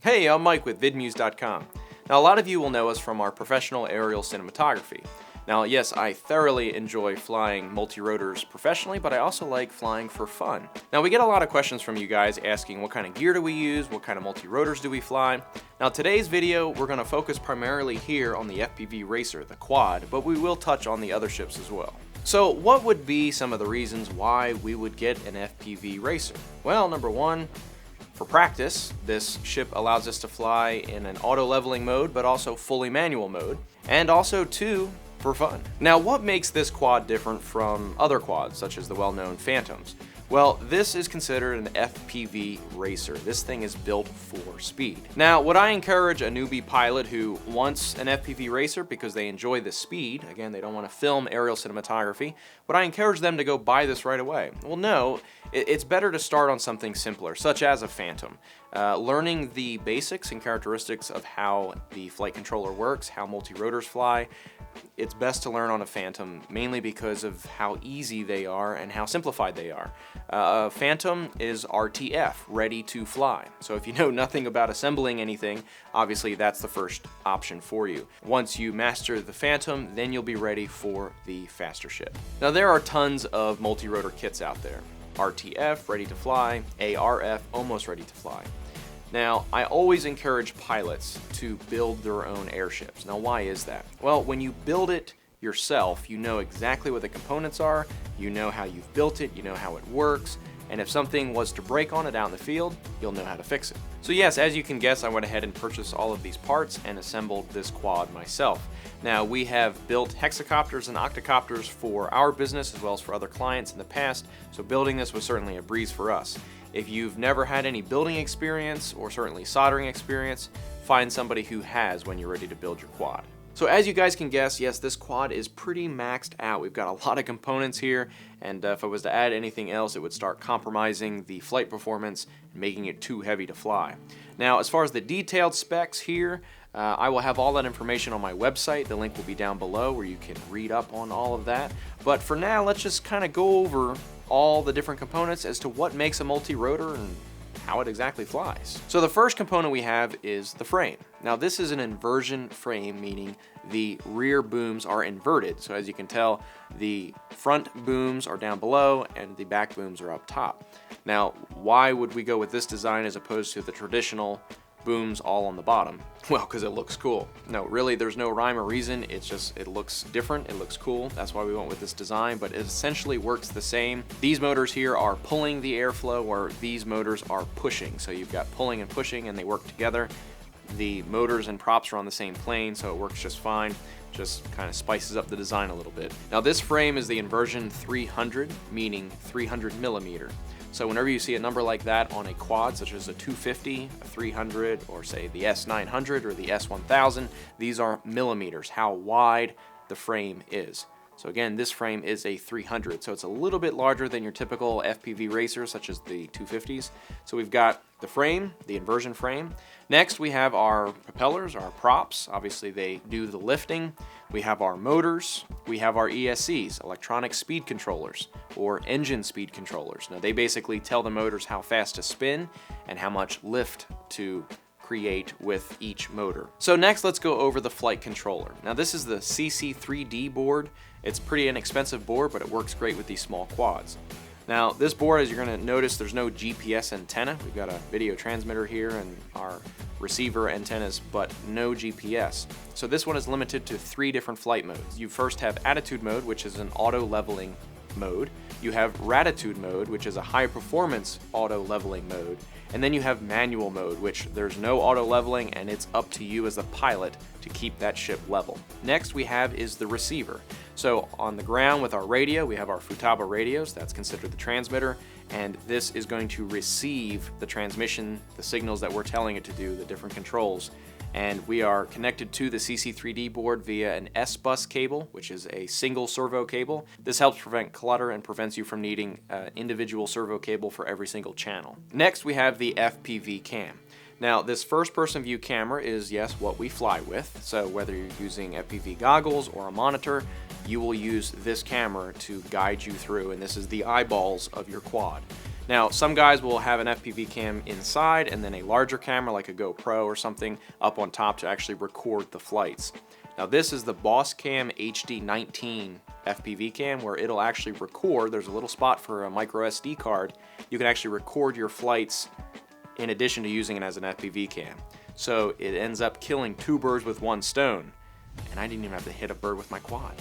Hey, I'm Mike with VidMuze.com. Now, a lot of you will know us from our professional aerial cinematography. Now, yes, I thoroughly enjoy flying multi-rotors professionally, but I also like flying for fun. Now, we get a lot of questions from you guys asking what kind of gear do we use, what kind of multi-rotors do we fly. Now, today's video, we're going to focus primarily here on the FPV Racer, the quad, but we will touch on the other ships as well. So, what would be some of the reasons why we would get an FPV Racer? Well, number one, for practice, this ship allows us to fly in an auto-leveling mode, but also fully manual mode, and also two, for fun. Now, what makes this quad different from other quads, such as the well-known Phantoms? Well, this is considered an FPV Racer. This thing is built for speed. Now, would I encourage a newbie pilot who wants an FPV Racer because they enjoy the speed, again, they don't want to film aerial cinematography, would I encourage them to go buy this right away? Well, no. It's better to start on something simpler, such as a Phantom. Learning the basics and characteristics of how the flight controller works, how multi-rotors fly, it's best to learn on a Phantom, mainly because of how easy they are and how simplified they are. A Phantom is RTF, ready to fly. So if you know nothing about assembling anything, obviously that's the first option for you. Once you master the Phantom, then you'll be ready for the faster ship. Now, there are tons of multi-rotor kits out there. RTF, ready to fly, ARF, almost ready to fly. Now, I always encourage pilots to build their own airships. Now, why is that? Well, when you build it yourself, you know exactly what the components are, you know how you've built it, you know how it works, and if something was to break on it out in the field, you'll know how to fix it. So yes, as you can guess, I went ahead and purchased all of these parts and assembled this quad myself. Now, we have built hexacopters and octocopters for our business as well as for other clients in the past, so building this was certainly a breeze for us. If you've never had any building experience or certainly soldering experience, find somebody who has when you're ready to build your quad. So as you guys can guess, yes, this quad is pretty maxed out. We've got a lot of components here, and if I was to add anything else, it would start compromising the flight performance and making it too heavy to fly. Now, as far as the detailed specs here, I will have all that information on my website. The link will be down below where you can read up on all of that. But for now, let's just kind of go over all the different components as to what makes a multi-rotor and how it exactly flies. So the first component we have is the frame. Now, this is an inversion frame, meaning the rear booms are inverted. So as you can tell, the front booms are down below and the back booms are up top. Now, why would we go with this design as opposed to the traditional booms all on the bottom? Well, because it looks cool. No, really, there's no rhyme or reason. It's just, it looks different, it looks cool. That's why we went with this design, but it essentially works the same. These motors here are pulling the airflow, or these motors are pushing. So you've got pulling and pushing, and they work together. The motors and props are on the same plane, so it works just fine. Just kind of spices up the design a little bit. Now, this frame is the inversion 300, meaning 300 millimeter. So whenever you see a number like that on a quad, such as a 250, a 300, or say the S900 or the S1000, these are millimeters, how wide the frame is. So again, this frame is a 300, so it's a little bit larger than your typical FPV Racer, such as the 250s. So we've got the frame, the inversion frame. Next, we have our propellers, our props. Obviously, they do the lifting. We have our motors. We have our ESCs, electronic speed controllers, or engine speed controllers. Now, they basically tell the motors how fast to spin and how much lift to create with each motor. So next, let's go over the flight controller. Now, this is the CC3D board. It's a pretty inexpensive board, but it works great with these small quads. Now, this board, as you're going to notice, there's no GPS antenna. We've got a video transmitter here and our receiver antennas, but no GPS. So this one is limited to 3 different flight modes. You first have attitude mode, which is an auto-leveling mode. You have Ratitude mode, which is a high-performance auto-leveling mode. And then you have manual mode, which there's no auto-leveling, and it's up to you as the pilot to keep that ship level. Next we have is the receiver. So on the ground with our radio, we have our Futaba radios. That's considered the transmitter, and this is going to receive the transmission, the signals that we're telling it to do, the different controls. And we are connected to the CC3D board via an S-bus cable, which is a single servo cable. This helps prevent clutter and prevents you from needing an individual servo cable for every single channel. Next, we have the FPV cam. Now, this first-person view camera is, yes, what we fly with. So whether you're using FPV goggles or a monitor, you will use this camera to guide you through, and this is the eyeballs of your quad. Now, some guys will have an FPV cam inside and then a larger camera like a GoPro or something up on top to actually record the flights. Now, this is the Bosscam HD19 FPV cam where it'll actually record. There's a little spot for a micro SD card. You can actually record your flights in addition to using it as an FPV cam. So it ends up killing 2 birds with 1 stone. And I didn't even have to hit a bird with my quad.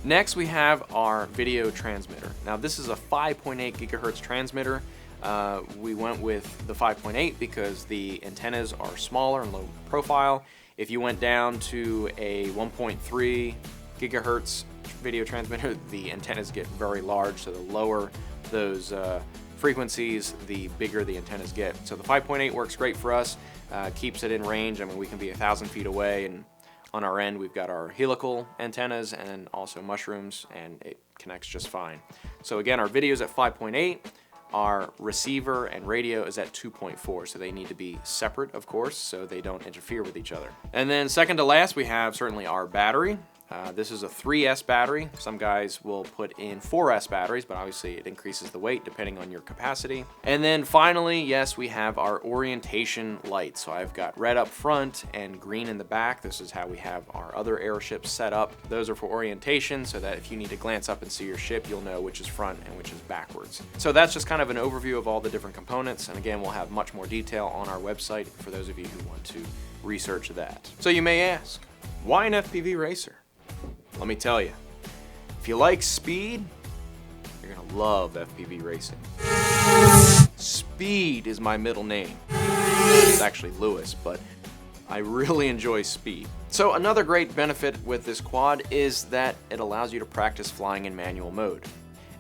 Next, we have our video transmitter. Now, this is a 5.8 gigahertz transmitter. We went with the 5.8 because the antennas are smaller and low profile. If you went down to a 1.3 gigahertz video transmitter, the antennas get very large, so the lower those frequencies, the bigger the antennas get. So the 5.8 works great for us, keeps it in range. I mean, we can be 1,000 feet away, and on our end, we've got our helical antennas and also mushrooms, and it connects just fine. So again, our video is at 5.8. Our receiver and radio is at 2.4, so they need to be separate, of course, so they don't interfere with each other. And then second to last, we have certainly our battery. This is a 3S battery. Some guys will put in 4S batteries, but obviously it increases the weight depending on your capacity. And then finally, yes, we have our orientation lights. So I've got red up front and green in the back. This is how we have our other airships set up. Those are for orientation so that if you need to glance up and see your ship, you'll know which is front and which is backwards. So that's just kind of an overview of all the different components. And again, we'll have much more detail on our website for those of you who want to research that. So you may ask, why an FPV Racer? Let me tell you, if you like speed, you're gonna love FPV racing. Speed is my middle name. It's actually Lewis, but I really enjoy speed. So another great benefit with this quad is that it allows you to practice flying in manual mode.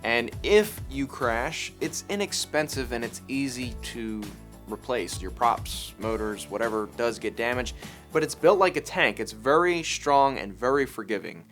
And if you crash, it's inexpensive and it's easy to replace. Your props, motors, whatever does get damaged, but it's built like a tank. It's very strong and very forgiving.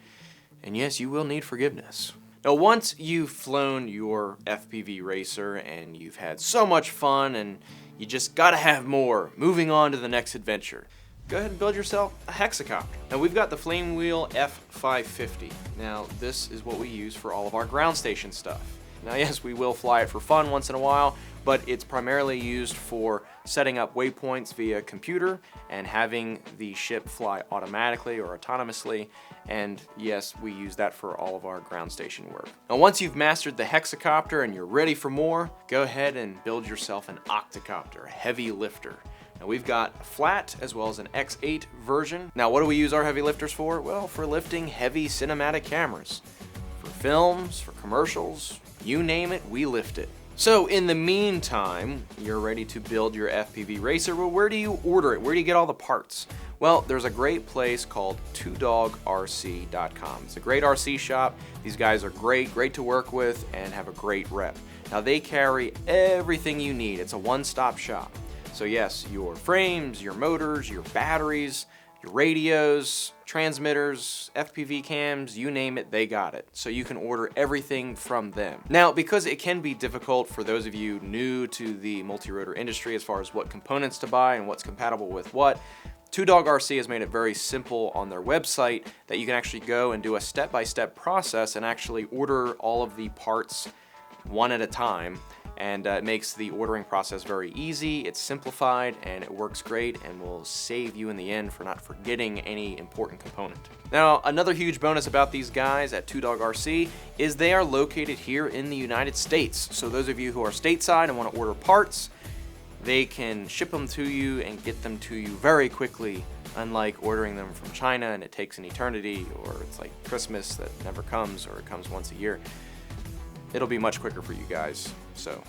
And yes, you will need forgiveness. Now, once you've flown your FPV Racer and you've had so much fun and you just gotta have more, moving on to the next adventure, go ahead and build yourself a hexacopter. Now, we've got the Flamewheel F550. Now, this is what we use for all of our ground station stuff. Now, yes, we will fly it for fun once in a while, but it's primarily used for setting up waypoints via computer and having the ship fly automatically or autonomously. And yes, we use that for all of our ground station work. Now, once you've mastered the hexacopter and you're ready for more, go ahead and build yourself an octocopter, a heavy lifter. Now, we've got a flat as well as an X8 version. Now, what do we use our heavy lifters for? Well, for lifting heavy cinematic cameras. For films, for commercials, you name it, we lift it. So in the meantime, you're ready to build your FPV Racer. Well, where do you order it? Where do you get all the parts? Well, there's a great place called 2dogrc.com. It's a great RC shop. These guys are great to work with and have a great rep. Now, they carry everything you need. It's a one-stop shop. So yes, your frames, your motors, your batteries, your radios, transmitters, FPV cams, you name it, they got it. So you can order everything from them. Now, because it can be difficult for those of you new to the multi-rotor industry as far as what components to buy and what's compatible with what, 2dogrc has made it very simple on their website that you can actually go and do a step-by-step process and actually order all of the parts one at a time. And it makes the ordering process very easy, it's simplified, and it works great and will save you in the end for not forgetting any important component. Now, another huge bonus about these guys at 2dogrc is they are located here in the United States. So those of you who are stateside and want to order parts, they can ship them to you and get them to you very quickly, unlike ordering them from China and it takes an eternity, or it's like Christmas that never comes, or it comes once a year. It'll be much quicker for you guys, so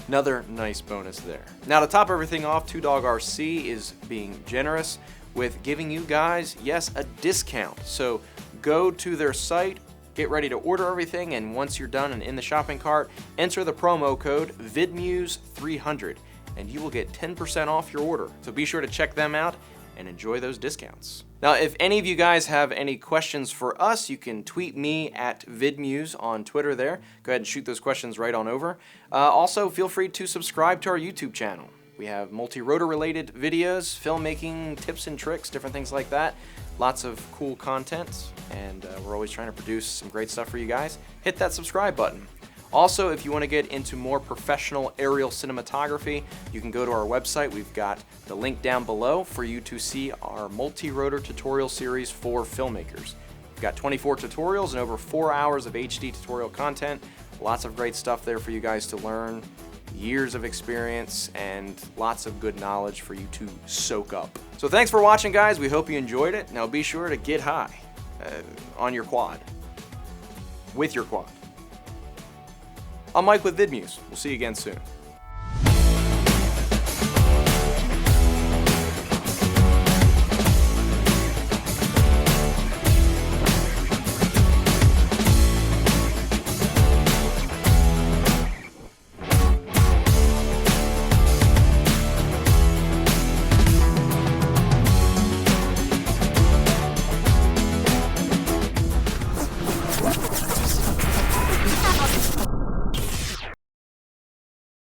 another nice bonus there. Now, to top everything off, 2dogrc is being generous with giving you guys, yes, a discount. So go to their site, get ready to order everything, and once you're done and in the shopping cart, enter the promo code VidMuze300, and you will get 10% off your order. So be sure to check them out and enjoy those discounts. Now, if any of you guys have any questions for us, you can tweet me at VidMuze on Twitter there. Go ahead and shoot those questions right on over. Also, feel free to subscribe to our YouTube channel. We have multi-rotor related videos, filmmaking, tips and tricks, different things like that. Lots of cool content, and we're always trying to produce some great stuff for you guys. Hit that subscribe button. Also, if you want to get into more professional aerial cinematography, you can go to our website. We've got the link down below for you to see our multi-rotor tutorial series for filmmakers. We've got 24 tutorials and over 4 hours of HD tutorial content. Lots of great stuff there for you guys to learn, years of experience, and lots of good knowledge for you to soak up. So thanks for watching, guys. We hope you enjoyed it. Now be sure to get high on your quad, with your quad. I'm Mike with VidMuze. We'll see you again soon.